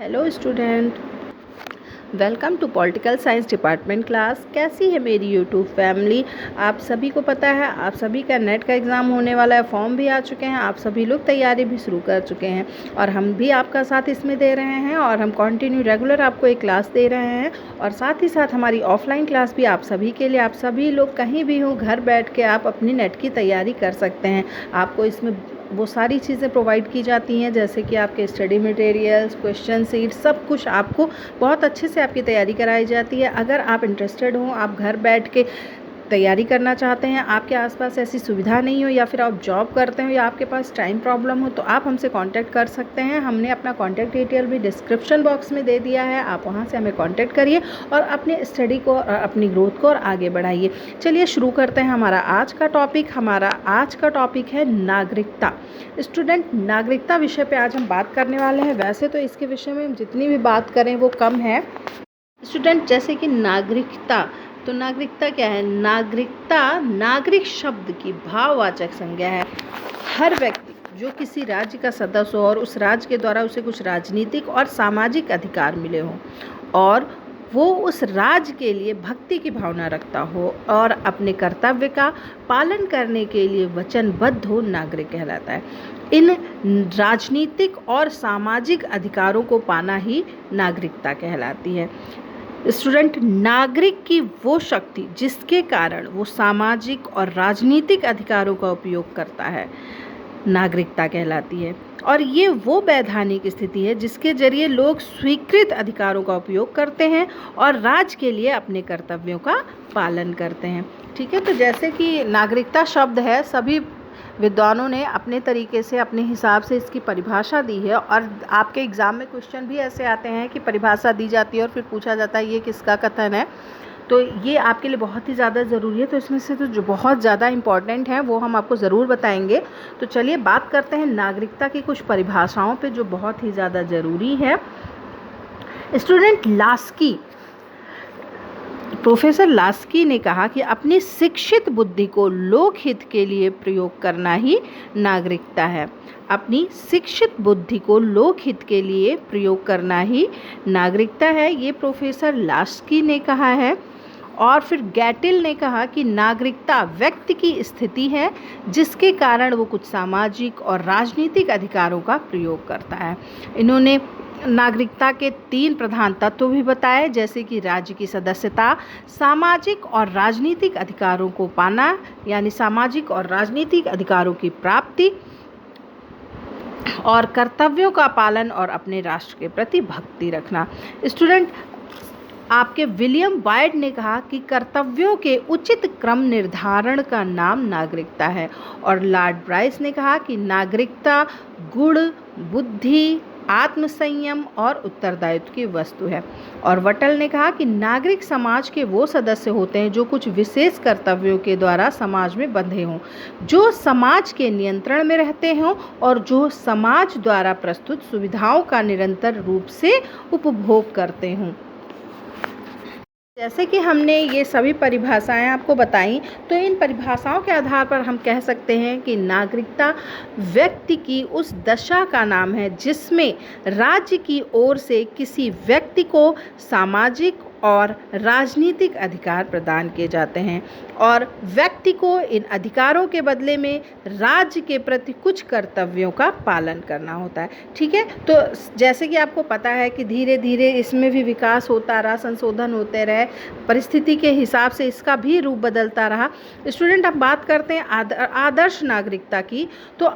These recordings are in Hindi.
Hello student, welcome to political science department class. कैसी है मेरी यूट्यूब फैमिली? आप सभी को पता है आप सभी का नेट का एग्ज़ाम होने वाला है, फॉर्म भी आ चुके हैं, आप सभी लोग तैयारी भी शुरू कर चुके हैं और हम भी आपका साथ इसमें दे रहे हैं और हम कंटिन्यू रेगुलर आपको एक क्लास दे रहे हैं और साथ ही साथ हमारी ऑफलाइन क्लास भी आप सभी के लिए। आप सभी लोग कहीं भी हो, घर बैठ के आप अपनी नेट की तैयारी कर सकते हैं। आपको इसमें वो सारी चीज़ें प्रोवाइड की जाती हैं जैसे कि आपके स्टडी मटेरियल्स, क्वेश्चन सीट, सब कुछ आपको बहुत अच्छे से आपकी तैयारी कराई जाती है। अगर आप इंटरेस्टेड हो, आप घर बैठ के तैयारी करना चाहते हैं, आपके आसपास ऐसी सुविधा नहीं हो या फिर आप जॉब करते हो या आपके पास टाइम प्रॉब्लम हो, तो आप हमसे कांटेक्ट कर सकते हैं। हमने अपना कांटेक्ट डिटेल भी डिस्क्रिप्शन बॉक्स में दे दिया है, आप वहां से हमें कांटेक्ट करिए और अपने स्टडी को और अपनी ग्रोथ को और आगे बढ़ाइए। चलिए शुरू करते हैं हमारा आज का टॉपिक। हमारा आज का टॉपिक है नागरिकता। स्टूडेंट, नागरिकता विषय पे आज हम बात करने वाले हैं। वैसे तो इसके विषय में हम जितनी भी बात करें वो कम है स्टूडेंट। जैसे कि नागरिकता, तो नागरिकता क्या है? नागरिकता नागरिक शब्द की भाववाचक संज्ञा है। हर व्यक्ति जो किसी राज्य का सदस्य हो और उस राज्य के द्वारा उसे कुछ राजनीतिक और सामाजिक अधिकार मिले हों और वो उस राज्य के लिए भक्ति की भावना रखता हो और अपने कर्तव्य का पालन करने के लिए वचनबद्ध हो, नागरिक कहलाता है। इन राजनीतिक और सामाजिक अधिकारों को पाना ही नागरिकता कहलाती है। स्टूडेंट, नागरिक की वो शक्ति जिसके कारण वो सामाजिक और राजनीतिक अधिकारों का उपयोग करता है, नागरिकता कहलाती है। और ये वो वैधानिक स्थिति है जिसके जरिए लोग स्वीकृत अधिकारों का उपयोग करते हैं और राज्य के लिए अपने कर्तव्यों का पालन करते हैं। ठीक है, तो जैसे कि नागरिकता शब्द है, सभी विद्वानों ने अपने तरीके से अपने हिसाब से इसकी परिभाषा दी है और आपके एग्ज़ाम में क्वेश्चन भी ऐसे आते हैं कि परिभाषा दी जाती है और फिर पूछा जाता है ये किसका कथन है। तो ये आपके लिए बहुत ही ज़्यादा ज़रूरी है। तो इसमें से तो जो बहुत ज़्यादा इम्पॉर्टेंट है वो हम आपको ज़रूर बताएंगे। तो चलिए बात करते हैं नागरिकता की कुछ परिभाषाओं पे जो बहुत ही ज़्यादा ज़रूरी है। स्टूडेंट, प्रोफेसर लास्की ने कहा कि अपनी शिक्षित बुद्धि को लोकहित के लिए प्रयोग करना ही नागरिकता है। अपनी शिक्षित बुद्धि को लोकहित के लिए प्रयोग करना ही नागरिकता है, ये प्रोफेसर लास्की ने कहा है। और फिर गैटिल ने कहा कि नागरिकता व्यक्ति की स्थिति है जिसके कारण वो कुछ सामाजिक और राजनीतिक अधिकारों का प्रयोग करता है। इन्होंने नागरिकता के 3 प्रधान तत्व भी बताए जैसे कि राज्य की सदस्यता, सामाजिक और राजनीतिक अधिकारों को पाना यानी सामाजिक और राजनीतिक अधिकारों की प्राप्ति और कर्तव्यों का पालन और अपने राष्ट्र के प्रति भक्ति रखना। स्टूडेंट, आपके विलियम वाइड ने कहा कि कर्तव्यों के उचित क्रम निर्धारण का नाम नागरिकता है और लॉर्ड ब्राइस ने कहा कि नागरिकता गुण, बुद्धि, आत्मसंयम और उत्तरदायित्व की वस्तु है। और वटल ने कहा कि नागरिक समाज के वो सदस्य होते हैं जो कुछ विशेष कर्तव्यों के द्वारा समाज में बंधे हों, जो समाज के नियंत्रण में रहते हों और जो समाज द्वारा प्रस्तुत सुविधाओं का निरंतर रूप से उपभोग करते हों। जैसे कि हमने ये सभी परिभाषाएं आपको बताई, तो इन परिभाषाओं के आधार पर हम कह सकते हैं कि नागरिकता व्यक्ति की उस दशा का नाम है जिसमें राज्य की ओर से किसी व्यक्ति को सामाजिक और राजनीतिक अधिकार प्रदान किए जाते हैं और व्यक्ति को इन अधिकारों के बदले में राज्य के प्रति कुछ कर्तव्यों का पालन करना होता है। ठीक है, तो जैसे कि आपको पता है कि धीरे धीरे इसमें भी विकास होता रहा, संशोधन होते रहे, परिस्थिति के हिसाब से इसका भी रूप बदलता रहा। स्टूडेंट, अब बात करते हैं आदर्श नागरिकता की। तो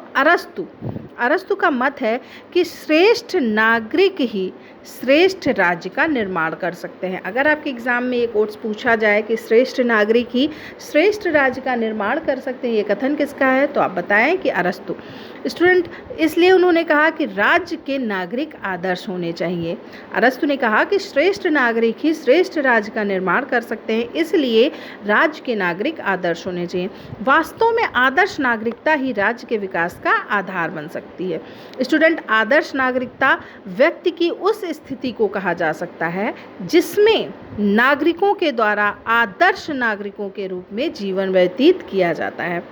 अरस्तु का मत है कि श्रेष्ठ नागरिक ही श्रेष्ठ राज्य का निर्माण कर सकते हैं। अगर आपके एग्जाम में ये कोट्स पूछा जाए कि श्रेष्ठ नागरिक ही श्रेष्ठ राज्य का निर्माण कर सकते हैं, ये कथन किसका है? तो आप बताएं कि अरस्तु। स्टूडेंट, इसलिए उन्होंने कहा कि राज्य के नागरिक आदर्श होने चाहिए। अरस्तु ने कहा कि श्रेष्ठ नागरिक ही श्रेष्ठ राज्य का निर्माण कर सकते हैं, इसलिए राज्य के नागरिक आदर्श होने चाहिए। वास्तव में आदर्श नागरिकता ही राज्य के विकास का आधार बन सकती है। स्टूडेंट, आदर्श नागरिकता व्यक्ति की उस स्थिति को कहा जा सकता है जिसमें नागरिकों के द्वारा आदर्श नागरिकों के रूप में जीवन व्यतीत किया जाता है।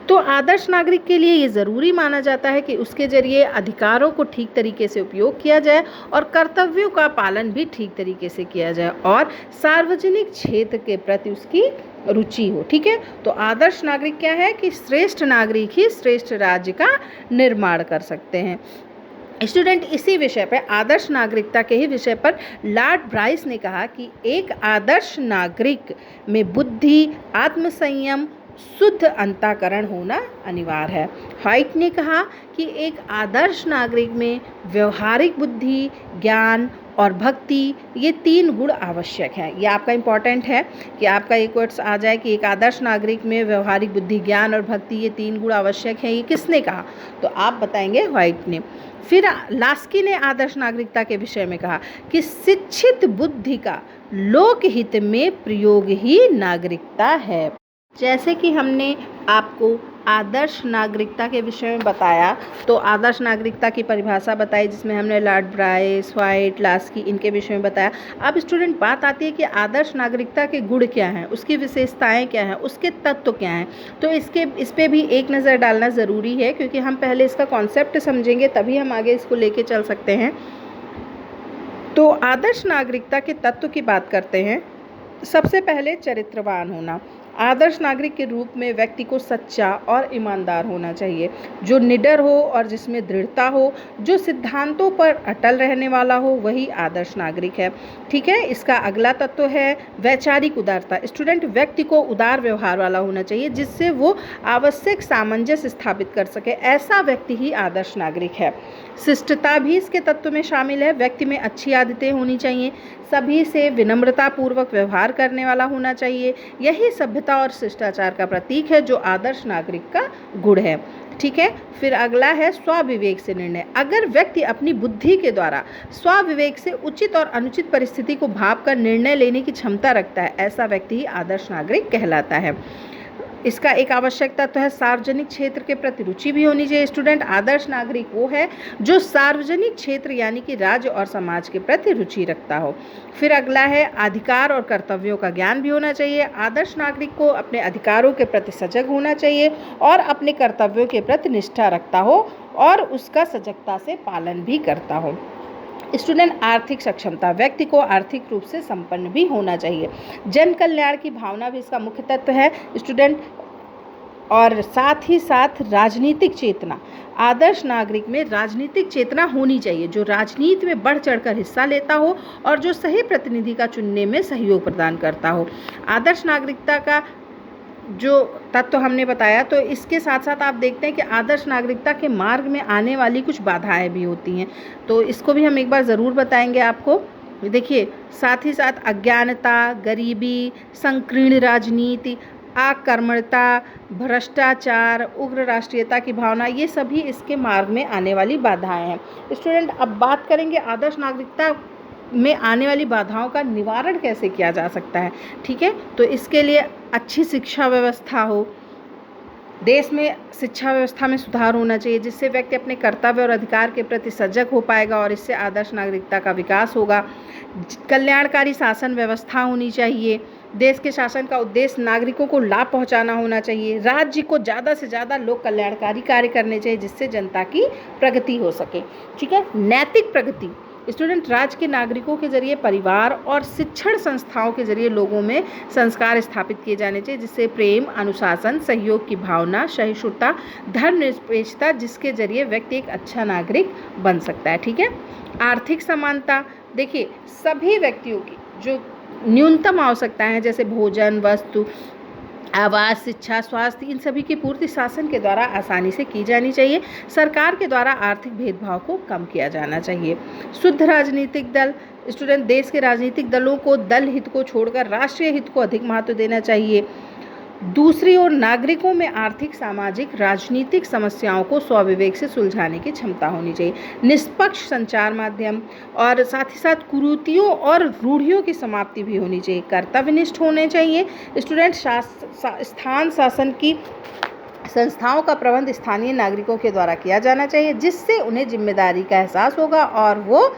तो आदर्श नागरिक के लिए ये ज़रूरी माना जाता है कि उसके ज़रिए अधिकारों को ठीक तरीके से उपयोग किया जाए और कर्तव्यों का पालन भी ठीक तरीके से किया जाए और सार्वजनिक क्षेत्र के प्रति उसकी रुचि हो। ठीक है, तो आदर्श नागरिक क्या है कि श्रेष्ठ नागरिक ही श्रेष्ठ राज्य का निर्माण कर सकते हैं। स्टूडेंट, इसी विषय पर आदर्श नागरिकता के ही विषय पर लॉर्ड ब्राइस ने कहा कि एक आदर्श नागरिक में बुद्धि, आत्मसंयम, शुद्ध अंतःकरण होना अनिवार्य है। व्हाइट ने कहा कि एक आदर्श नागरिक में व्यवहारिक बुद्धि, ज्ञान और भक्ति, ये 3 गुण आवश्यक हैं। ये आपका इम्पॉर्टेंट है कि आपका एक वर्ड्स आ जाए कि एक आदर्श नागरिक में व्यवहारिक बुद्धि, ज्ञान और भक्ति, ये 3 गुण आवश्यक हैं। ये किसने कहा? तो आप बताएंगे व्हाइट ने। फिर लास्की ने आदर्श नागरिकता के विषय में कहा कि शिक्षित बुद्धि का लोकहित में प्रयोग ही नागरिकता है। जैसे कि हमने आपको आदर्श नागरिकता के विषय में बताया, तो आदर्श नागरिकता की परिभाषा बताई जिसमें हमने लॉर्ड ब्राइस, व्हाइट, लास्की, इनके विषय में बताया। अब स्टूडेंट, बात आती है कि आदर्श नागरिकता के गुण क्या हैं, उसकी विशेषताएं क्या हैं, उसके तत्व क्या हैं। तो इस पे भी एक नज़र डालना ज़रूरी है, क्योंकि हम पहले इसका कॉन्सेप्ट समझेंगे तभी हम आगे इसको लेके चल सकते हैं। तो आदर्श नागरिकता के तत्व की बात करते हैं। सबसे पहले चरित्रवान होना। आदर्श नागरिक के रूप में व्यक्ति को सच्चा और ईमानदार होना चाहिए, जो निडर हो और जिसमें दृढ़ता हो, जो सिद्धांतों पर अटल रहने वाला हो, वही आदर्श नागरिक है। ठीक है, इसका अगला तत्व है वैचारिक उदारता। स्टूडेंट, व्यक्ति को उदार व्यवहार वाला होना चाहिए, जिससे वो आवश्यक सामंजस्य स्थापित कर सके। ऐसा व्यक्ति ही आदर्श नागरिक है। शिष्टता भी इसके तत्व में शामिल है। व्यक्ति में अच्छी आदतें होनी चाहिए, सभी से विनम्रतापूर्वक व्यवहार करने वाला होना चाहिए। यही सभ्यता और शिष्टाचार का प्रतीक है, जो आदर्श नागरिक का गुण है। ठीक है, फिर अगला है स्वविवेक से निर्णय। अगर व्यक्ति अपनी बुद्धि के द्वारा स्वविवेक से उचित और अनुचित परिस्थिति को भांप कर निर्णय लेने की क्षमता रखता है, ऐसा व्यक्ति ही आदर्श नागरिक कहलाता है। इसका एक आवश्यक तत्व है सार्वजनिक क्षेत्र के प्रति रुचि भी होनी चाहिए। स्टूडेंट, आदर्श नागरिक वो है जो सार्वजनिक क्षेत्र यानी कि राज्य और समाज के प्रति रुचि रखता हो। फिर अगला है अधिकार और कर्तव्यों का ज्ञान भी होना चाहिए। आदर्श नागरिक को अपने अधिकारों के प्रति सजग होना चाहिए और अपने कर्तव्यों के प्रति निष्ठा रखता हो और उसका सजगता से पालन भी करता हो। स्टूडेंट, आर्थिक सक्षमता। व्यक्ति को आर्थिक रूप से संपन्न भी होना चाहिए। जन कल्याण की भावना भी इसका मुख्य तत्व है स्टूडेंट, और साथ ही साथ राजनीतिक चेतना। आदर्श नागरिक में राजनीतिक चेतना होनी चाहिए, जो राजनीति में बढ़ चढ़कर हिस्सा लेता हो और जो सही प्रतिनिधि का चुनने में सहयोग प्रदान करता हो। आदर्श नागरिकता का जो तत्व हमने बताया, तो इसके साथ साथ आप देखते हैं कि आदर्श नागरिकता के मार्ग में आने वाली कुछ बाधाएं भी होती हैं, तो इसको भी हम एक बार ज़रूर बताएंगे आपको। देखिए, साथ ही साथ अज्ञानता, गरीबी, संकीर्ण राजनीति, आक्रमणता, भ्रष्टाचार, उग्र राष्ट्रीयता की भावना, ये सभी इसके मार्ग में आने वाली बाधाएं हैं। स्टूडेंट, अब बात करेंगे आदर्श नागरिकता में आने वाली बाधाओं का निवारण कैसे किया जा सकता है। ठीक है, तो इसके लिए अच्छी शिक्षा व्यवस्था हो, देश में शिक्षा व्यवस्था में सुधार होना चाहिए, जिससे व्यक्ति अपने कर्तव्य और अधिकार के प्रति सजग हो पाएगा और इससे आदर्श नागरिकता का विकास होगा। कल्याणकारी शासन व्यवस्था होनी चाहिए। देश के शासन का उद्देश्य नागरिकों को लाभ पहुंचाना होना चाहिए। राज्य को ज़्यादा से ज़्यादा लोक कल्याणकारी कार्य करने चाहिए, जिससे जनता की प्रगति हो सके। ठीक है, नैतिक प्रगति। स्टूडेंट, राज्य के नागरिकों के जरिए परिवार और शिक्षण संस्थाओं के जरिए लोगों में संस्कार स्थापित किए जाने चाहिए, जिससे प्रेम, अनुशासन, सहयोग की भावना, सहिष्णुता, धर्मनिरपेक्षता, जिसके जरिए व्यक्ति एक अच्छा नागरिक बन सकता है। ठीक है, आर्थिक समानता। देखिए, सभी व्यक्तियों की जो न्यूनतम आवश्यकताएं हैं, जैसे भोजन, वस्तु, आवास, शिक्षा, स्वास्थ्य, इन सभी की पूर्ति शासन के द्वारा आसानी से की जानी चाहिए। सरकार के द्वारा आर्थिक भेदभाव को कम किया जाना चाहिए। शुद्ध राजनीतिक दल। स्टूडेंट, देश के राजनीतिक दलों को दल हित को छोड़कर राष्ट्रीय हित को अधिक महत्व देना चाहिए। दूसरी ओर नागरिकों में आर्थिक, सामाजिक, राजनीतिक समस्याओं को स्वविवेक से सुलझाने की क्षमता होनी चाहिए। निष्पक्ष संचार माध्यम और साथ ही साथ कुरीतियों और रूढ़ियों की समाप्ति भी होनी चाहिए। कर्तव्यनिष्ठ होने चाहिए। स्टूडेंट, स्थान शासन की संस्थाओं का प्रबंध स्थानीय नागरिकों के द्वारा किया जाना चाहिए, जिससे उन्हें जिम्मेदारी का एहसास होगा और वो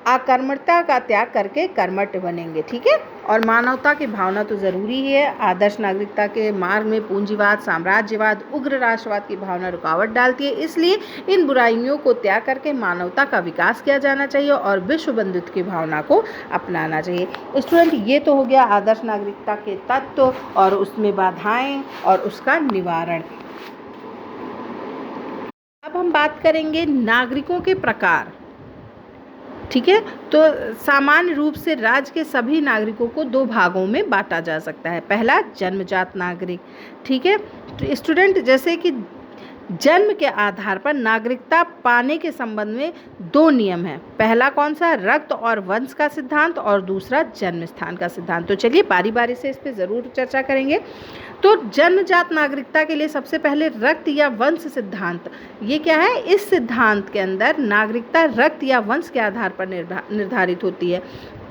अकर्मठता का त्याग करके कर्मठ बनेंगे। ठीक है, और मानवता की भावना तो ज़रूरी ही है। आदर्श नागरिकता के मार्ग में पूंजीवाद, साम्राज्यवाद, उग्र राष्ट्रवाद की भावना रुकावट डालती है। इसलिए इन बुराइयों को त्याग करके मानवता का विकास किया जाना चाहिए और विश्व बंधुत्व की भावना को अपनाना चाहिए। स्टूडेंट, ये तो हो गया आदर्श नागरिकता के तत्व और उसमें बाधाएं और उसका निवारण। अब हम बात करेंगे नागरिकों के प्रकार। ठीक है, तो सामान्य रूप से राज्य के सभी नागरिकों को दो भागों में बांटा जा सकता है। पहला, जन्मजात नागरिक। ठीक है, तो स्टूडेंट, जैसे कि जन्म के आधार पर नागरिकता पाने के संबंध में दो नियम हैं। पहला कौन सा? रक्त और वंश का सिद्धांत, और दूसरा जन्म स्थान का सिद्धांत। तो चलिए बारी बारी से इस पर ज़रूर चर्चा करेंगे। तो जन्मजात नागरिकता के लिए सबसे पहले रक्त या वंश सिद्धांत। ये क्या है? इस सिद्धांत के अंदर नागरिकता रक्त या वंश के आधार पर निर्धारित होती है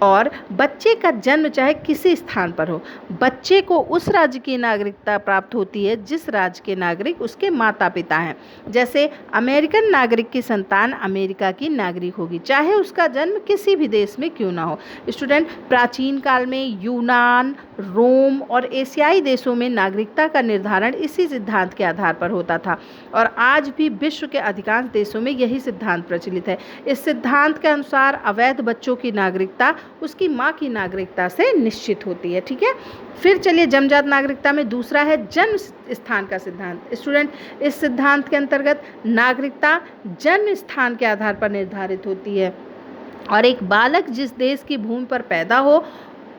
और बच्चे का जन्म चाहे किसी स्थान पर हो, बच्चे को उस राज्य की नागरिकता प्राप्त होती है जिस राज्य के नागरिक उसके माता पिता हैं। जैसे अमेरिकन नागरिक की संतान अमेरिका की नागरिक होगी, चाहे उसका जन्म किसी भी देश में क्यों ना हो। स्टूडेंट, प्राचीन काल में यूनान, रोम और एशियाई देशों में नागरिकता का निर्धारण इसी सिद्धांत के आधार पर होता था और आज भी विश्व के अधिकांश देशों में यही सिद्धांत प्रचलित है। इस सिद्धांत के अनुसार अवैध बच्चों की नागरिकता उसकी माँ की नागरिकता से निश्चित होती है। ठीक है, फिर चलिए जन्मजात नागरिकता में दूसरा है जन्म स्थान का सिद्धांत। स्टूडेंट, इस सिद्धांत के अंतर्गत नागरिकता जन्म स्थान के आधार पर निर्धारित होती है और एक बालक जिस देश की भूमि पर पैदा हो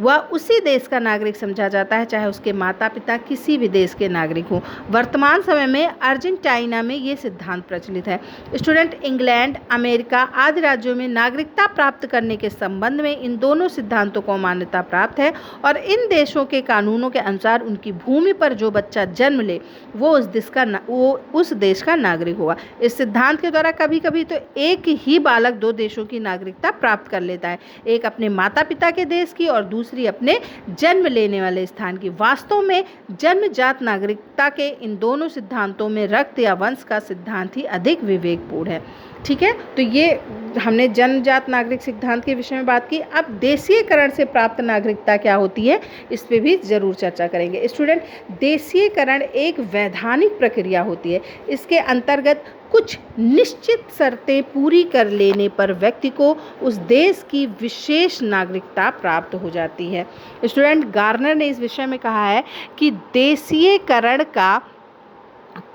वह उसी देश का नागरिक समझा जाता है, चाहे उसके माता पिता किसी भी देश के नागरिक हों। वर्तमान समय में अर्जेंटीना में ये सिद्धांत प्रचलित है। स्टूडेंट, इंग्लैंड, अमेरिका आदि राज्यों में नागरिकता प्राप्त करने के संबंध में इन दोनों सिद्धांतों को मान्यता प्राप्त है और इन देशों के कानूनों के अनुसार उनकी भूमि पर जो बच्चा जन्म ले वो उस देश का नागरिक होगा। इस सिद्धांत के द्वारा कभी कभी तो एक ही बालक दो देशों की नागरिकता प्राप्त कर लेता है, एक अपने माता पिता के देश की और दूसरी अपने जन्म लेने वाले स्थान की। वास्तव में जन्मजात नागरिकता के इन दोनों सिद्धांतों में रक्त या वंश का सिद्धांत ही अधिक विवेकपूर्ण है। ठीक है, तो ये हमने जन्मजात नागरिक सिद्धांत के विषय में बात की। अब देशीयकरण से प्राप्त नागरिकता क्या होती है, इस पे भी जरूर चर्चा करेंगे। स्टूडेंट, देशीयकरण एक वैधानिक प्रक्रिया होती है। इसके अंतर्गत कुछ निश्चित शर्तें पूरी कर लेने पर व्यक्ति को उस देश की विशेष नागरिकता प्राप्त हो जाती है। स्टूडेंट, गार्नर ने इस विषय में कहा है कि देशीयकरण का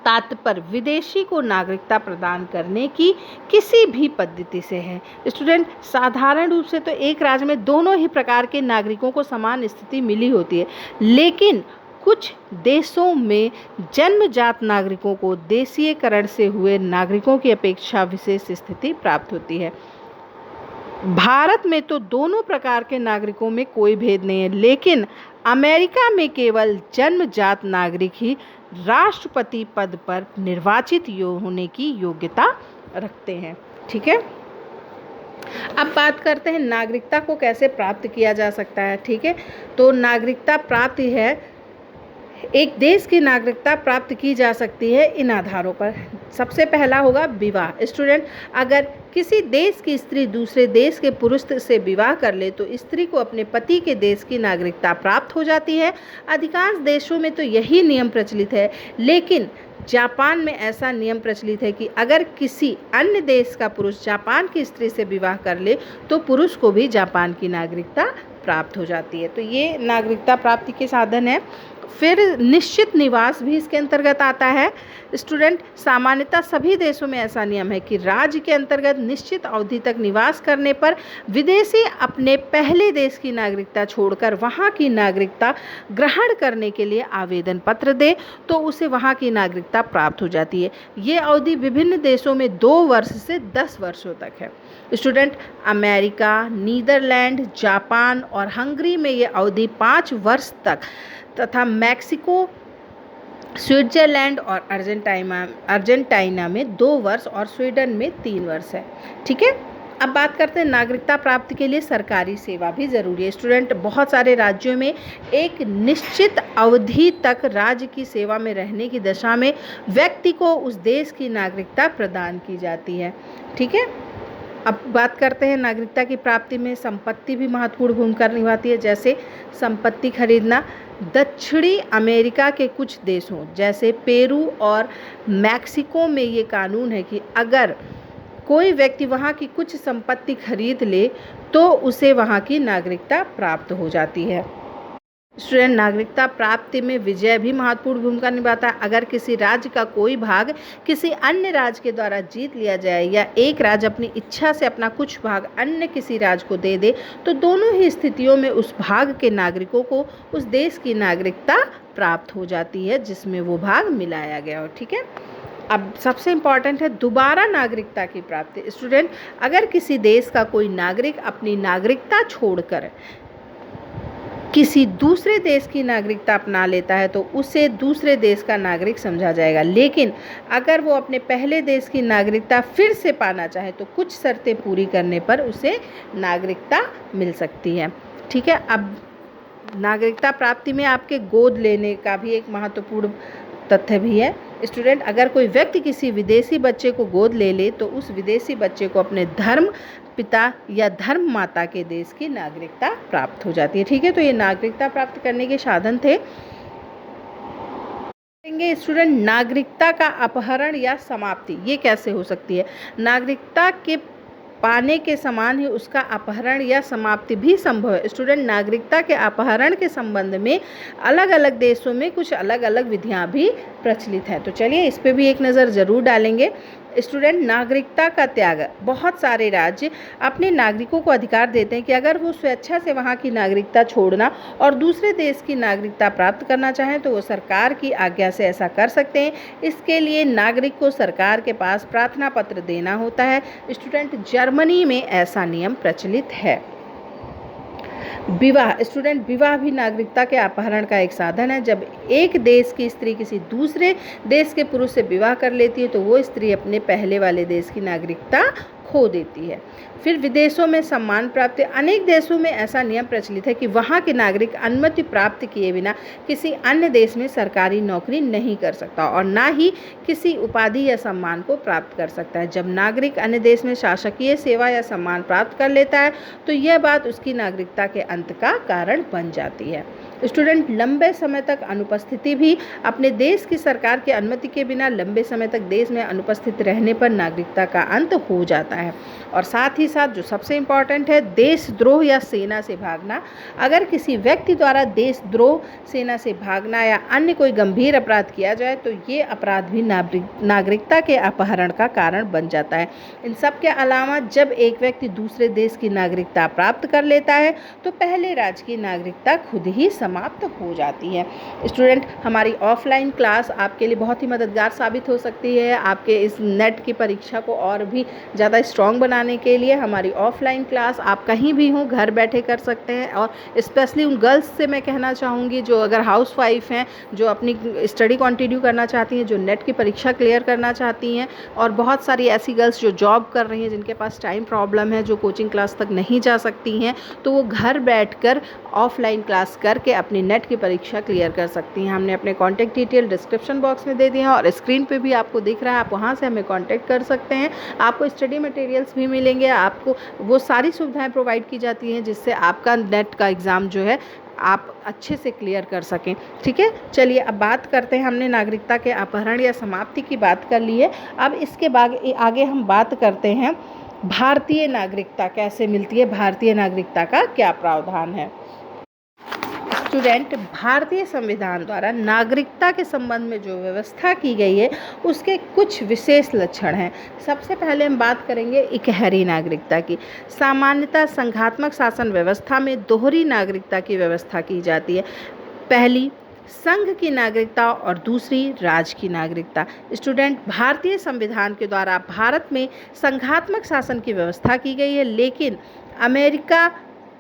तात्पर्य विदेशी को नागरिकता प्रदान करने की किसी भी पद्धति से है। स्टूडेंट, साधारण रूप से तो एक राज्य में दोनों ही प्रकार के नागरिकों को समान स्थिति मिली होती है, लेकिन कुछ देशों में जन्मजात नागरिकों को देशीयकरण से हुए नागरिकों की अपेक्षा विशेष स्थिति प्राप्त होती है। भारत में तो दोनों प्रकार के नागरिकों में कोई भेद नहीं है, लेकिन अमेरिका में केवल जन्मजात नागरिक ही राष्ट्रपति पद पर निर्वाचित होने की योग्यता रखते हैं। ठीक है, अब बात करते हैं नागरिकता को कैसे प्राप्त किया जा सकता है। ठीक है, तो नागरिकता प्राप्त है, एक देश की नागरिकता प्राप्त की जा सकती है इन आधारों पर। सबसे पहला होगा विवाह। स्टूडेंट, अगर किसी देश की स्त्री दूसरे देश के पुरुष से विवाह कर ले तो स्त्री को अपने पति के देश की नागरिकता प्राप्त हो जाती है। अधिकांश देशों में तो यही नियम प्रचलित है, लेकिन जापान में ऐसा नियम प्रचलित है कि अगर किसी अन्य देश का पुरुष जापान की स्त्री से विवाह कर ले तो पुरुष को भी जापान की नागरिकता प्राप्त हो जाती है। तो ये नागरिकता प्राप्ति के साधन है। फिर निश्चित निवास भी इसके अंतर्गत आता है। स्टूडेंट, सामान्यतः सभी देशों में ऐसा नियम है कि राज्य के अंतर्गत निश्चित अवधि तक निवास करने पर विदेशी अपने पहले देश की नागरिकता छोड़कर वहाँ की नागरिकता ग्रहण करने के लिए आवेदन पत्र दे तो उसे वहाँ की नागरिकता प्राप्त हो जाती है। ये अवधि विभिन्न देशों में 2 वर्ष से 10 वर्षों तक है। स्टूडेंट, अमेरिका, नीदरलैंड, जापान और हंगरी में ये अवधि 5 वर्ष तक तथा मैक्सिको, स्विट्जरलैंड और अर्जेंटीना में 2 वर्ष और स्वीडन में 3 वर्ष है। ठीक है, अब बात करते हैं नागरिकता प्राप्ति के लिए सरकारी सेवा भी ज़रूरी है। स्टूडेंट, बहुत सारे राज्यों में एक निश्चित अवधि तक राज्य की सेवा में रहने की दशा में व्यक्ति को उस देश की नागरिकता प्रदान की जाती है। ठीक है, अब बात करते हैं नागरिकता की प्राप्ति में संपत्ति भी महत्वपूर्ण भूमिका निभाती है। जैसे संपत्ति खरीदना। दक्षिणी अमेरिका के कुछ देशों जैसे पेरू और मैक्सिको में ये कानून है कि अगर कोई व्यक्ति वहाँ की कुछ संपत्ति खरीद ले तो उसे वहाँ की नागरिकता प्राप्त हो जाती है। स्टूडेंट, नागरिकता प्राप्ति में विजय भी महत्वपूर्ण भूमिका निभाता है। अगर किसी राज्य का कोई भाग किसी अन्य राज्य के द्वारा जीत लिया जाए या एक राज्य अपनी इच्छा से अपना कुछ भाग अन्य किसी राज्य को दे दे तो दोनों ही स्थितियों में उस भाग के नागरिकों को उस देश की नागरिकता प्राप्त हो जाती है जिसमें वो भाग मिलाया गया हो। ठीक है। अब सबसे इम्पॉर्टेंट है दोबारा नागरिकता की प्राप्ति। स्टूडेंट, अगर किसी देश का कोई नागरिक अपनी नागरिकता छोड़कर किसी दूसरे देश की नागरिकता अपना लेता है तो उसे दूसरे देश का नागरिक समझा जाएगा, लेकिन अगर वो अपने पहले देश की नागरिकता फिर से पाना चाहे तो कुछ शर्तें पूरी करने पर उसे नागरिकता मिल सकती है। ठीक है। अब नागरिकता प्राप्ति में आपके गोद लेने का भी एक महत्वपूर्ण तथ्य भी है। स्टूडेंट, अगर कोई व्यक्ति किसी विदेशी बच्चे को गोद ले ले तो उस विदेशी बच्चे को अपने धर्म पिता या धर्म माता के देश की नागरिकता प्राप्त हो जाती है। ठीक है। तो ये नागरिकता प्राप्त करने के साधन थे। स्टूडेंट, नागरिकता का अपहरण या समाप्ति ये कैसे हो सकती है? नागरिकता के पाने के समान ही उसका अपहरण या समाप्ति भी संभव है। स्टूडेंट, नागरिकता के अपहरण के संबंध में अलग अलग देशों में कुछ अलग अलग विधियां भी प्रचलित हैं। तो चलिए इस पे भी एक नज़र ज़रूर डालेंगे। स्टूडेंट, नागरिकता का त्याग। बहुत सारे राज्य अपने नागरिकों को अधिकार देते हैं कि अगर वो स्वेच्छा से वहाँ की नागरिकता छोड़ना और दूसरे देश की नागरिकता प्राप्त करना चाहें तो वो सरकार की आज्ञा से ऐसा कर सकते हैं। इसके लिए नागरिक को सरकार के पास प्रार्थना पत्र देना होता है। स्टूडेंट, जर्मनी में ऐसा नियम प्रचलित है। विवाह। स्टूडेंट, विवाह भी नागरिकता के अपहरण का एक साधन है। जब एक देश की स्त्री किसी दूसरे देश के पुरुष से विवाह कर लेती है तो वो स्त्री अपने पहले वाले देश की नागरिकता खो देती है। फिर विदेशों में सम्मान प्राप्ति। अनेक देशों में ऐसा नियम प्रचलित है कि वहाँ के नागरिक अनुमति प्राप्त किए बिना किसी अन्य देश में सरकारी नौकरी नहीं कर सकता और ना ही किसी उपाधि या सम्मान को प्राप्त कर सकता है। जब नागरिक अन्य देश में शासकीय सेवा या सम्मान प्राप्त कर लेता है तो यह बात उसकी नागरिकता के अंत का कारण बन जाती है। स्टूडेंट, लंबे समय तक अनुपस्थिति भी। अपने देश की सरकार की अनुमति के बिना लंबे समय तक देश में अनुपस्थित रहने पर नागरिकता का अंत हो जाता है। और साथ ही साथ जो सबसे इम्पॉर्टेंट है, देशद्रोह या सेना से भागना। अगर किसी व्यक्ति द्वारा देशद्रोह, सेना से भागना या अन्य कोई गंभीर अपराध किया जाए तो ये अपराध भी नागरिकता के अपहरण का कारण बन जाता है। इन सब के अलावा जब एक व्यक्ति दूसरे देश की नागरिकता प्राप्त कर लेता है तो पहले राज्य की नागरिकता खुद ही समाप्त हो जाती है। स्टूडेंट, हमारी ऑफलाइन क्लास आपके लिए बहुत ही मददगार साबित हो सकती है। आपके इस नेट की परीक्षा को और भी ज़्यादा स्ट्रॉन्ग बनाने के लिए हमारी ऑफलाइन क्लास आप कहीं भी हों घर बैठे कर सकते हैं। और स्पेशली उन गर्ल्स से मैं कहना चाहूँगी जो अगर हाउस वाइफ हैं, जो अपनी स्टडी कंटिन्यू करना चाहती हैं, जो नेट की परीक्षा क्लियर करना चाहती हैं, और बहुत सारी ऐसी गर्ल्स जो जॉब कर रही हैं, जिनके पास टाइम प्रॉब्लम है, जो कोचिंग क्लास तक नहीं जा सकती हैं, तो वो घर बैठकर ऑफलाइन क्लास करके अपनी नेट की परीक्षा क्लियर कर सकती हैं। हमने अपने कॉन्टैक्ट डिटेल डिस्क्रिप्शन बॉक्स में दे दिए हैं और स्क्रीन पे भी आपको दिख रहा है, आप वहाँ से हमें कॉन्टैक्ट कर सकते हैं। आपको स्टडी मटेरियल्स भी मिलेंगे, आपको वो सारी सुविधाएं प्रोवाइड की जाती हैं जिससे आपका नेट का एग्ज़ाम जो है आप अच्छे से क्लियर कर सकें। ठीक है। चलिए अब बात करते हैं, हमने नागरिकता के अपहरण या समाप्ति की बात कर ली है। अब इसके बाद आगे हम बात करते हैं भारतीय नागरिकता कैसे मिलती है, भारतीय नागरिकता का क्या प्रावधान है। स्टूडेंट, भारतीय संविधान द्वारा नागरिकता के संबंध में जो व्यवस्था की गई है उसके कुछ विशेष लक्षण हैं। सबसे पहले हम बात करेंगे इकहरी नागरिकता की। सामान्यतः संघात्मक शासन व्यवस्था में दोहरी नागरिकता की व्यवस्था की जाती है। पहली संघ की नागरिकता और दूसरी राज्य की नागरिकता। स्टूडेंट, भारतीय संविधान के द्वारा भारत में संघात्मक शासन की व्यवस्था की गई है, लेकिन अमेरिका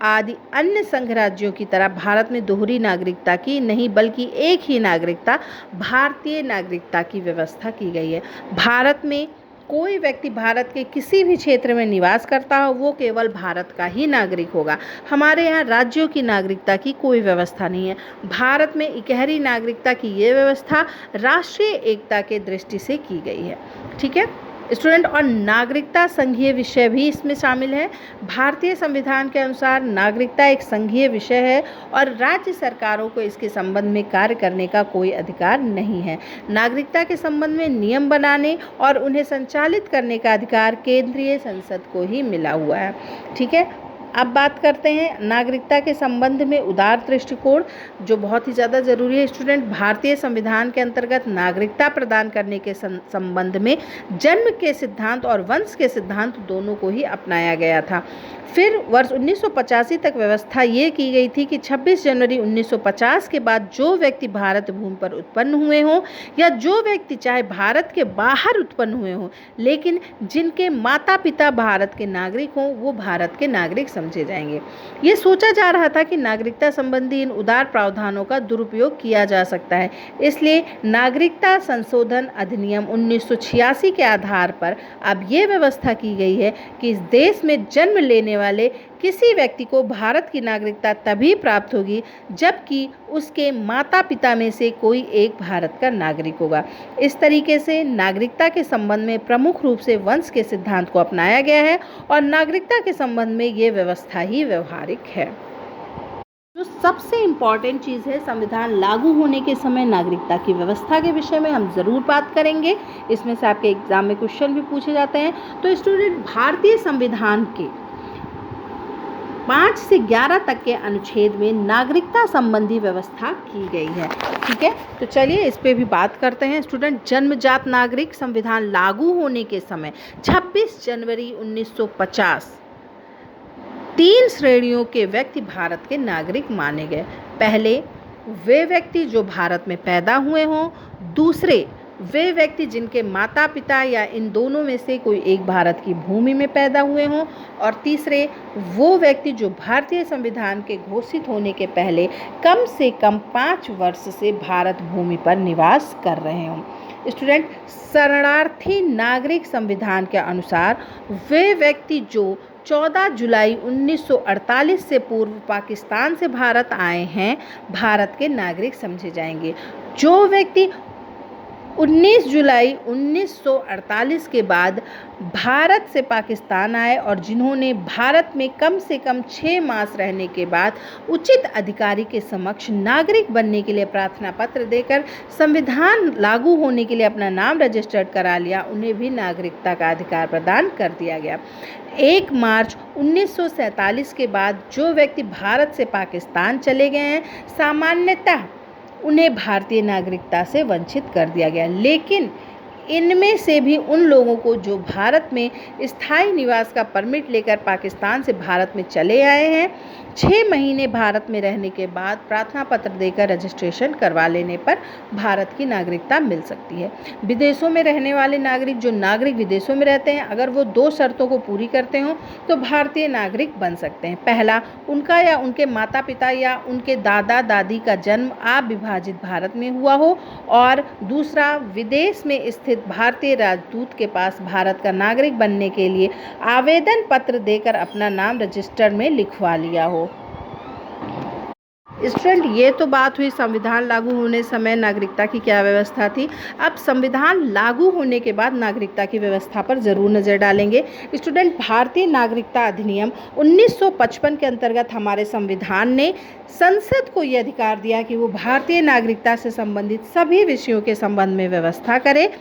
आदि अन्य संघ राज्यों की तरह भारत में दोहरी नागरिकता की नहीं बल्कि एक ही नागरिकता भारतीय नागरिकता की व्यवस्था की गई है। भारत में कोई व्यक्ति भारत के किसी भी क्षेत्र में निवास करता हो वो केवल भारत का ही नागरिक होगा। हमारे यहाँ राज्यों की नागरिकता की कोई व्यवस्था नहीं है। भारत में इकहरी नागरिकता की ये व्यवस्था राष्ट्रीय एकता के दृष्टि से की गई है। ठीक है। स्टूडेंट, और नागरिकता संघीय विषय भी इसमें शामिल है। भारतीय संविधान के अनुसार नागरिकता एक संघीय विषय है और राज्य सरकारों को इसके संबंध में कार्य करने का कोई अधिकार नहीं है। नागरिकता के संबंध में नियम बनाने और उन्हें संचालित करने का अधिकार केंद्रीय संसद को ही मिला हुआ है। ठीक है, अब बात करते हैं नागरिकता के संबंध में उदार दृष्टिकोण, जो बहुत ही ज़्यादा ज़रूरी है। स्टूडेंट, भारतीय संविधान के अंतर्गत नागरिकता प्रदान करने के संबंध में जन्म के सिद्धांत और वंश के सिद्धांत दोनों को ही अपनाया गया था। फिर वर्ष 1985 तक व्यवस्था ये की गई थी कि 26 जनवरी 1950 के बाद जो व्यक्ति भारत भूमि पर उत्पन्न हुए हों या जो व्यक्ति चाहे भारत के बाहर उत्पन्न हुए हों लेकिन जिनके माता पिता भारत के नागरिक हों, वो भारत के नागरिक समझे जाएंगे। ये सोचा जा रहा था कि नागरिकता संबंधी इन उदार प्रावधानों का दुरुपयोग किया जा सकता है, इसलिए नागरिकता संशोधन अधिनियम 1986 के आधार पर अब ये व्यवस्था की गई है कि इस देश में जन्म लेने वाले किसी व्यक्ति को भारत की नागरिकता तभी प्राप्त होगी जबकि उसके माता पिता में से कोई एक भारत का नागरिक होगा। इस तरीके से नागरिकता के संबंध में प्रमुख रूप से वंश के सिद्धांत को अपनाया गया है और नागरिकता के संबंध में ये व्यवस्था ही व्यवहारिक है। जो सबसे इम्पॉर्टेंट चीज़ है, संविधान लागू होने के समय नागरिकता की व्यवस्था के विषय में हम ज़रूर बात करेंगे। इसमें से आपके एग्जाम में क्वेश्चन भी पूछे जाते हैं। तो स्टूडेंट, भारतीय संविधान के 5 से 11 तक के अनुच्छेद में नागरिकता संबंधी व्यवस्था की गई है। ठीक है, तो चलिए इस पे भी बात करते हैं। स्टूडेंट, जन्मजात नागरिक संविधान लागू होने के समय 26 जनवरी 1950 3 श्रेणियों के व्यक्ति भारत के नागरिक माने गए। पहले, वे व्यक्ति जो भारत में पैदा हुए हों। दूसरे, वे व्यक्ति जिनके माता पिता या इन दोनों में से कोई एक भारत की भूमि में पैदा हुए हों। और तीसरे, वो व्यक्ति जो भारतीय संविधान के घोषित होने के पहले कम से कम 5 वर्ष से भारत भूमि पर निवास कर रहे हों। स्टूडेंट, शरणार्थी नागरिक संविधान के अनुसार वे व्यक्ति जो 14 जुलाई 1948 से पूर्व पाकिस्तान से भारत आए हैं, भारत के नागरिक समझे जाएंगे। जो व्यक्ति 19 जुलाई 1948 के बाद भारत से पाकिस्तान आए और जिन्होंने भारत में कम से कम 6 मास रहने के बाद उचित अधिकारी के समक्ष नागरिक बनने के लिए प्रार्थना पत्र देकर संविधान लागू होने के लिए अपना नाम रजिस्टर्ड करा लिया, उन्हें भी नागरिकता का अधिकार प्रदान कर दिया गया। 1 मार्च 1947 के बाद जो व्यक्ति भारत से पाकिस्तान चले गए हैं, सामान्यतः उन्हें भारतीय नागरिकता से वंचित कर दिया गया, लेकिन इनमें से भी उन लोगों को जो भारत में स्थायी निवास का परमिट लेकर पाकिस्तान से भारत में चले आए हैं, 6 महीने भारत में रहने के बाद प्रार्थना पत्र देकर रजिस्ट्रेशन करवा लेने पर भारत की नागरिकता मिल सकती है। विदेशों में रहने वाले नागरिक, जो नागरिक विदेशों में रहते हैं, अगर वो 2 शर्तों को पूरी करते हों तो भारतीय नागरिक बन सकते हैं। पहला, उनका या उनके माता पिता या उनके दादा दादी का जन्म अविभाजित भारत में हुआ हो, और दूसरा, विदेश में स्थित भारतीय राजदूत के पास भारत का नागरिक बनने के लिए आवेदन पत्र देकर अपना नाम रजिस्टर में लिखवा लिया हो। स्टूडेंट, ये तो बात हुई संविधान लागू होने समय नागरिकता की क्या व्यवस्था थी। अब संविधान लागू होने के बाद नागरिकता की व्यवस्था पर ज़रूर नज़र डालेंगे। स्टूडेंट, भारतीय नागरिकता अधिनियम 1955 के अंतर्गत हमारे संविधान ने संसद को ये अधिकार दिया कि वो भारतीय नागरिकता से संबंधित सभी विषयों के संबंध में व्यवस्था करे।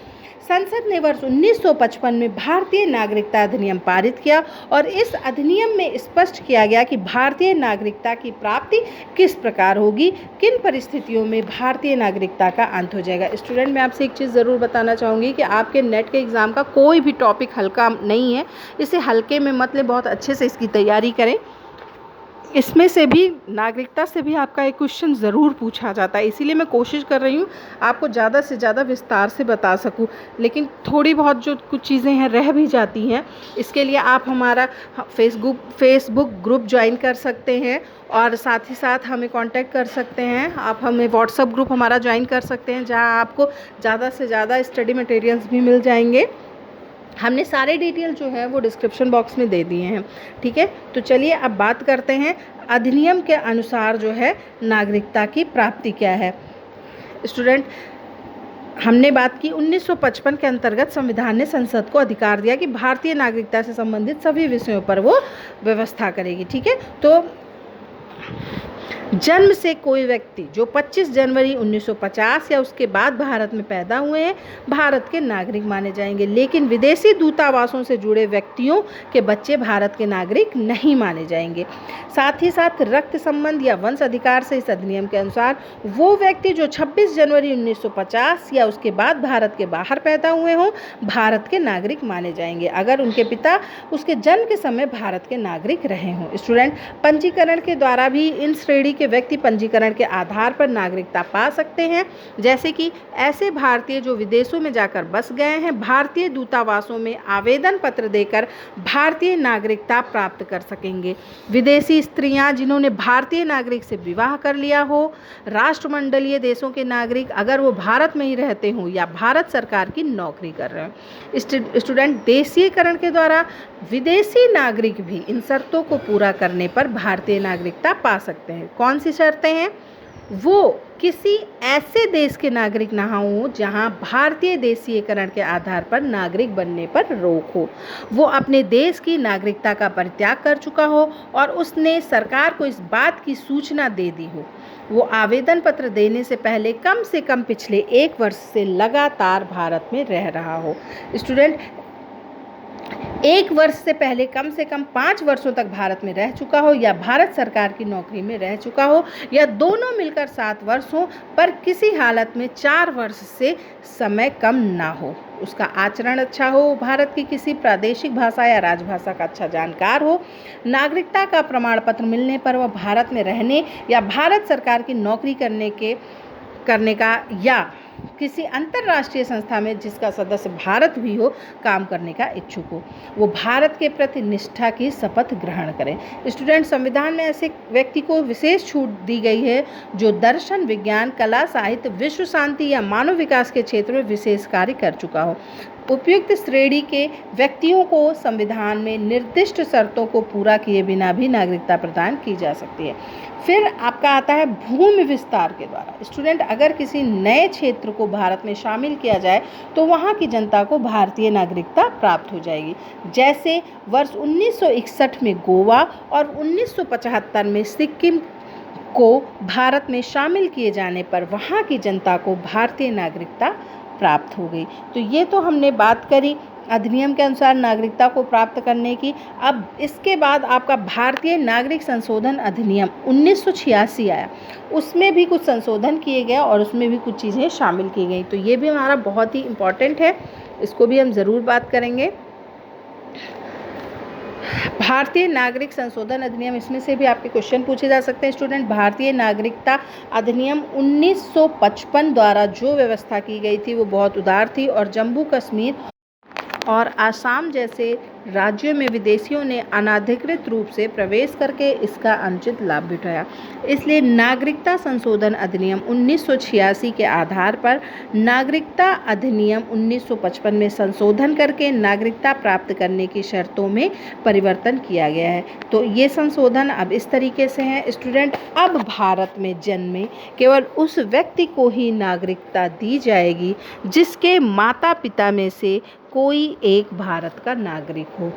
संसद ने वर्ष 1955 में भारतीय नागरिकता अधिनियम पारित किया और इस अधिनियम में स्पष्ट किया गया कि भारतीय नागरिकता की प्राप्ति किस प्रकार होगी, किन परिस्थितियों में भारतीय नागरिकता का अंत हो जाएगा। स्टूडेंट, मैं आपसे एक चीज़ ज़रूर बताना चाहूँगी कि आपके नेट के एग्ज़ाम का कोई भी टॉपिक हल्का नहीं है, इसे हल्के में मतलब बहुत अच्छे से इसकी तैयारी करें। इसमें से भी नागरिकता से भी आपका एक क्वेश्चन ज़रूर पूछा जाता है, इसीलिए मैं कोशिश कर रही हूँ आपको ज़्यादा से ज़्यादा विस्तार से बता सकूँ, लेकिन थोड़ी बहुत जो कुछ चीज़ें हैं रह भी जाती हैं। इसके लिए आप हमारा फेसबुक ग्रुप ज्वाइन कर सकते हैं और साथ ही साथ हमें कांटेक्ट कर सकते हैं। आप हमें व्हाट्सएप ग्रुप हमारा ज्वाइन कर सकते हैं, जहाँ आपको ज़्यादा से ज़्यादा स्टडी मटेरियल्स भी मिल जाएंगे। हमने सारे डिटेल जो है वो डिस्क्रिप्शन बॉक्स में दे दिए हैं। ठीक है, तो चलिए अब बात करते हैं अधिनियम के अनुसार जो है नागरिकता की प्राप्ति क्या है। स्टूडेंट, हमने बात की 1955 के अंतर्गत संविधान ने संसद को अधिकार दिया कि भारतीय नागरिकता से संबंधित सभी विषयों पर वो व्यवस्था करेगी। ठीक है, तो जन्म से कोई व्यक्ति जो 25 जनवरी 1950 या उसके बाद भारत में पैदा हुए हैं भारत के नागरिक माने जाएंगे, लेकिन विदेशी दूतावासों से जुड़े व्यक्तियों के बच्चे भारत के नागरिक नहीं माने जाएंगे। साथ ही साथ रक्त संबंध या वंश अधिकार से इस अधिनियम के अनुसार वो व्यक्ति जो 26 जनवरी 1950 या उसके बाद भारत के बाहर पैदा हुए हों भारत के नागरिक माने जाएंगे, अगर उनके पिता उसके जन्म के समय भारत के नागरिक रहे हों। स्टूडेंट, पंजीकरण के द्वारा भी इन श्रेणी के व्यक्ति पंजीकरण के आधार पर नागरिकता पा सकते हैं, जैसे कि ऐसे भारतीय जो विदेशों में जाकर बस गए हैं भारतीय दूतावासों में आवेदन पत्र देकर भारतीय नागरिकता प्राप्त कर सकेंगे। विदेशी स्त्रियां जिन्होंने भारतीय नागरिक से विवाह कर लिया हो, राष्ट्रमंडलीय देशों के नागरिक अगर वो भारत में ही रहते हों या भारत सरकार की नौकरी कर रहे हैं। स्टूडेंट, देशीयकरण के द्वारा विदेशी नागरिक भी इन शर्तों को पूरा करने पर भारतीय नागरिकता पा सकते हैं। कौन सी शर्तें हैं? वो किसी ऐसे देश के नागरिक ना हो जहां भारतीय देशीयकरण के आधार पर नागरिक बनने पर रोक हो, वो अपने देश की नागरिकता का परित्याग कर चुका हो और उसने सरकार को इस बात की सूचना दे दी हो, वो आवेदन पत्र देने से पहले कम से कम पिछले 1 वर्ष से लगातार भारत में रह रहा हो। स्टूडेंट, 1 वर्ष से पहले कम से कम 5 वर्षों तक भारत में रह चुका हो या भारत सरकार की नौकरी में रह चुका हो या दोनों मिलकर 7 वर्ष हो, पर किसी हालत में 4 वर्ष से समय कम ना हो, उसका आचरण अच्छा हो, भारत की किसी प्रादेशिक भाषा या राजभाषा का अच्छा जानकार हो, नागरिकता का प्रमाण पत्र मिलने पर वह भारत में रहने या भारत सरकार की नौकरी करने का या किसी अंतर्राष्ट्रीय संस्था में जिसका सदस्य भारत भी हो काम करने का इच्छुक हो, वो भारत के प्रति निष्ठा की शपथ ग्रहण करें। स्टूडेंट, संविधान में ऐसे व्यक्ति को विशेष छूट दी गई है जो दर्शन, विज्ञान, कला, साहित्य, विश्व शांति या मानव विकास के क्षेत्र में विशेष कार्य कर चुका हो। उपयुक्त श्रेणी के व्यक्तियों को संविधान में निर्दिष्ट शर्तों को पूरा किए बिना भी नागरिकता प्रदान की जा सकती है। फिर आपका आता है भूमि विस्तार के द्वारा। स्टूडेंट, अगर किसी नए क्षेत्र को भारत में शामिल किया जाए तो वहाँ की जनता को भारतीय नागरिकता प्राप्त हो जाएगी। जैसे वर्ष 1961 में गोवा और 1975 में सिक्किम को भारत में शामिल किए जाने पर वहाँ की जनता को भारतीय नागरिकता प्राप्त हो गई। तो ये तो हमने बात करी अधिनियम के अनुसार नागरिकता को प्राप्त करने की। अब इसके बाद आपका भारतीय नागरिक संशोधन अधिनियम 1986 आया, उसमें भी कुछ संशोधन किए गए और उसमें भी कुछ चीज़ें शामिल की गई। तो ये भी हमारा बहुत ही इम्पॉर्टेंट है, इसको भी हम ज़रूर बात करेंगे। भारतीय नागरिक संशोधन अधिनियम, इसमें से भी आपके क्वेश्चन पूछे जा सकते हैं। स्टूडेंट, भारतीय नागरिकता अधिनियम 1955 द्वारा जो व्यवस्था की गई थी वो बहुत उदार थी और जम्मू कश्मीर और आसाम जैसे राज्यों में विदेशियों ने अनाधिकृत रूप से प्रवेश करके इसका अनुचित लाभ भी उठाया। इसलिए नागरिकता संशोधन अधिनियम 1986 के आधार पर नागरिकता अधिनियम 1955 में संशोधन करके नागरिकता प्राप्त करने की शर्तों में परिवर्तन किया गया है। तो ये संशोधन अब इस तरीके से हैं। स्टूडेंट, अब भारत में जन्मे केवल उस व्यक्ति को ही नागरिकता दी जाएगी जिसके माता पिता में से कोई एक भारत का नागरिक हो।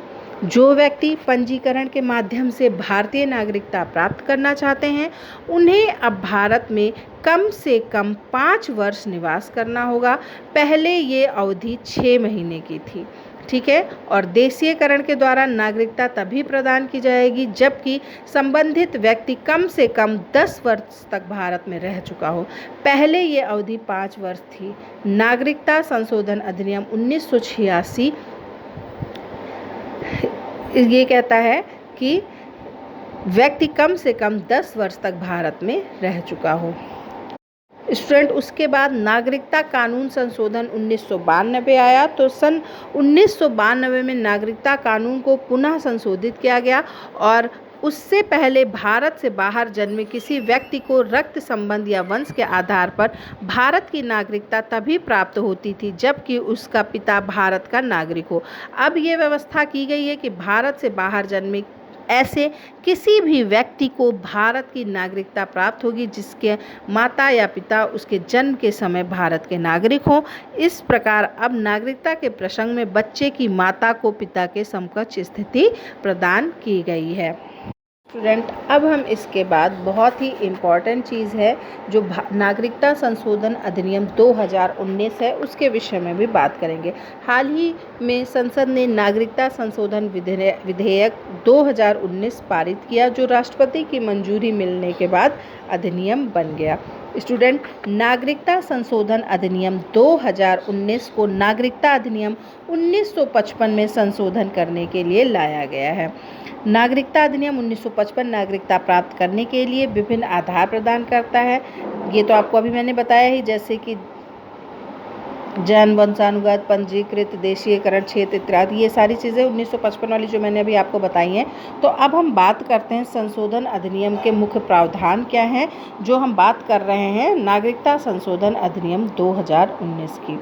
जो व्यक्ति पंजीकरण के माध्यम से भारतीय नागरिकता प्राप्त करना चाहते हैं उन्हें अब भारत में कम से कम 5 वर्ष निवास करना होगा। पहले ये अवधि 6 महीने की थी, ठीक है। और देशीयकरण के द्वारा नागरिकता तभी प्रदान की जाएगी जबकि संबंधित व्यक्ति कम से कम 10 वर्ष तक भारत में रह चुका हो। पहले ये अवधि 5 वर्ष थी। नागरिकता संशोधन अधिनियम 1986 ये कहता है कि व्यक्ति कम से कम 10 वर्ष तक भारत में रह चुका हो। स्टूडेंट, उसके बाद नागरिकता कानून संशोधन 1992 आया। तो सन 1992 में नागरिकता कानून को पुनः संशोधित किया गया और उससे पहले भारत से बाहर जन्मे किसी व्यक्ति को रक्त संबंध या वंश के आधार पर भारत की नागरिकता तभी प्राप्त होती थी जबकि उसका पिता भारत का नागरिक हो। अब ये व्यवस्था की गई है कि भारत से बाहर जन्मे ऐसे किसी भी व्यक्ति को भारत की नागरिकता प्राप्त होगी जिसके माता या पिता उसके जन्म के समय भारत के नागरिक हों। इस प्रकार अब नागरिकता के प्रसंग में बच्चे की माता को पिता के समकक्ष स्थिति प्रदान की गई है। स्टूडेंट, अब हम इसके बाद बहुत ही इम्पॉर्टेंट चीज़ है जो नागरिकता संशोधन अधिनियम 2019 है, उसके विषय में भी बात करेंगे। हाल ही में संसद ने नागरिकता संशोधन विधेयक 2019 पारित किया, जो राष्ट्रपति की मंजूरी मिलने के बाद अधिनियम बन गया। स्टूडेंट, नागरिकता संशोधन अधिनियम 2019 को नागरिकता अधिनियम 1955 में संशोधन करने के लिए लाया गया है। नागरिकता अधिनियम 1955 नागरिकता प्राप्त करने के लिए विभिन्न आधार प्रदान करता है। ये तो आपको अभी मैंने बताया ही, जैसे कि जन्म, वंशानुगत, पंजीकृत, देशीयकरण क्षेत्र इत्यादि, ये सारी चीज़ें 1955 वाली जो मैंने अभी आपको बताई हैं। तो अब हम बात करते हैं संशोधन अधिनियम के मुख्य प्रावधान क्या हैं, जो हम बात कर रहे हैं नागरिकता संशोधन अधिनियम 2019 की।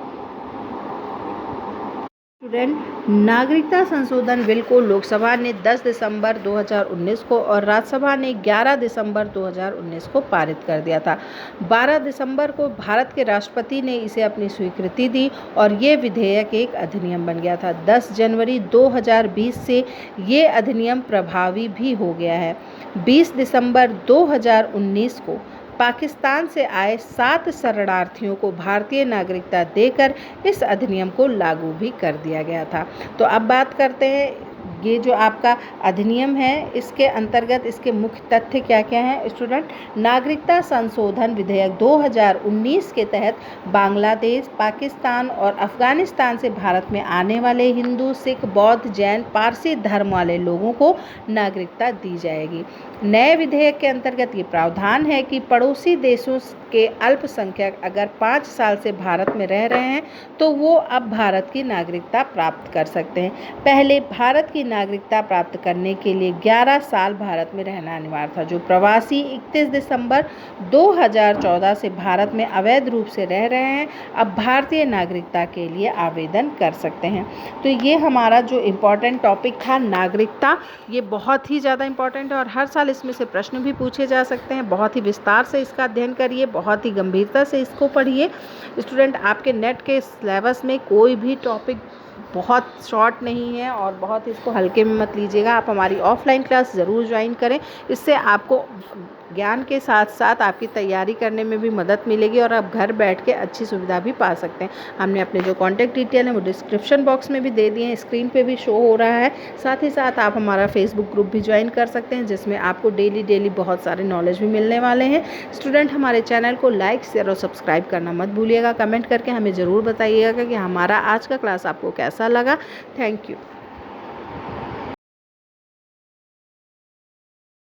स्टूडेंट, नागरिकता संशोधन बिल को लोकसभा ने 10 दिसंबर 2019 को और राज्यसभा ने 11 दिसंबर 2019 को पारित कर दिया था। 12 दिसंबर को भारत के राष्ट्रपति ने इसे अपनी स्वीकृति दी और ये विधेयक एक अधिनियम बन गया था। 10 जनवरी 2020 से ये अधिनियम प्रभावी भी हो गया है। 20 दिसंबर 2019 को पाकिस्तान से आए 7 शरणार्थियों को भारतीय नागरिकता देकर इस अधिनियम को लागू भी कर दिया गया था। तो अब बात करते हैं ये जो आपका अधिनियम है, इसके अंतर्गत इसके मुख्य तथ्य क्या क्या हैं। स्टूडेंट, नागरिकता संशोधन विधेयक 2019 के तहत बांग्लादेश, पाकिस्तान और अफगानिस्तान से भारत में आने वाले हिंदू, सिख, बौद्ध, जैन, पारसी धर्म वाले लोगों को नागरिकता दी जाएगी। नए विधेयक के अंतर्गत ये प्रावधान है कि पड़ोसी देशों के अल्पसंख्यक अगर 5 साल से भारत में रह रहे हैं तो वो अब भारत की नागरिकता प्राप्त कर सकते हैं। पहले भारत की नागरिकता प्राप्त करने के लिए 11 साल भारत में रहना अनिवार्य था। जो प्रवासी 31 दिसंबर 2014 से भारत में अवैध रूप से रह रहे हैं, अब भारतीय नागरिकता के लिए आवेदन कर सकते हैं। तो ये हमारा जो इम्पोर्टेंट टॉपिक था नागरिकता, ये बहुत ही ज़्यादा इम्पोर्टेंट है और हर साल इसमें से प्रश्न भी पूछे जा सकते हैं। बहुत ही विस्तार से इसका अध्ययन करिए, बहुत ही गंभीरता से इसको पढ़िए। स्टूडेंट, आपके नेट के सिलेबस में कोई भी टॉपिक बहुत शॉर्ट नहीं है और बहुत इसको हल्के में मत लीजिएगा। आप हमारी ऑफलाइन क्लास ज़रूर ज्वाइन करें, इससे आपको ज्ञान के साथ साथ आपकी तैयारी करने में भी मदद मिलेगी और आप घर बैठ के अच्छी सुविधा भी पा सकते हैं। हमने अपने जो कॉन्टैक्ट डिटेल है वो डिस्क्रिप्शन बॉक्स में भी दे दिए हैं, स्क्रीन पे भी शो हो रहा है। साथ ही साथ आप हमारा फेसबुक ग्रुप भी ज्वाइन कर सकते हैं, जिसमें आपको डेली बहुत सारे नॉलेज भी मिलने वाले हैं। स्टूडेंट, हमारे चैनल को लाइक, शेयर और सब्सक्राइब करना मत भूलिएगा। कमेंट करके हमें ज़रूर बताइएगा कि हमारा आज का क्लास आपको कैसा लगा। Thank you.